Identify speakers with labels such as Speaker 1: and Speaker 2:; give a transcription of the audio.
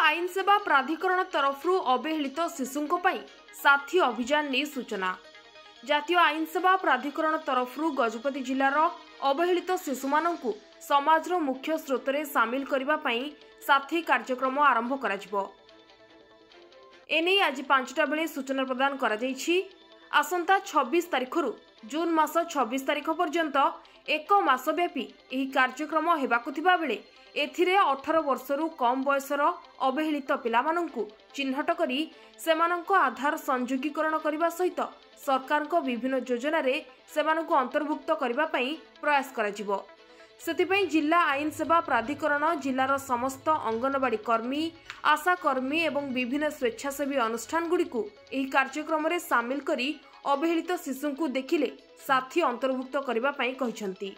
Speaker 1: आईन सेवा प्राधिकरण तरफ अवहेलित शिशुओं साथी अभियान नहीं सूचना। जातीय आईन सेवा प्राधिकरण तरफ गजपति जिलार अवहेलित शिशु मानू समाज मुख्य स्रोत में सामिल करने साथी कार्यक्रम आरंभ कर एने आज 5टा बेले सूचना प्रदान कर आसंता 26 तारिख जून मास 26 तारिख पर्यंत एक मास व्यापी यह कार्यक्रम हेबाकु थिबा बेले एथिरे 18 वर्षरू कम बयसर अवहेलित पिलामानंकु चिन्हट करी सेमानंको आधार संयोगीकरण करने सहित सरकार को विभिन्न योजना रे सेमानंको अंतर्भुक्त करने प्रयास कराजिबो। सेथिपई जिला आईन सेवा प्राधिकरण जिलार समस्त अंगनवाड़ी कर्मी आशा कर्मी एवं विभिन्न स्वेच्छासेवी अनुष्ठान गुड़िकु एही कार्यक्रम रे सामिल करी अवहेलित शिशु को देखिले साथी अंतर्भुक्त करने कहिसंती।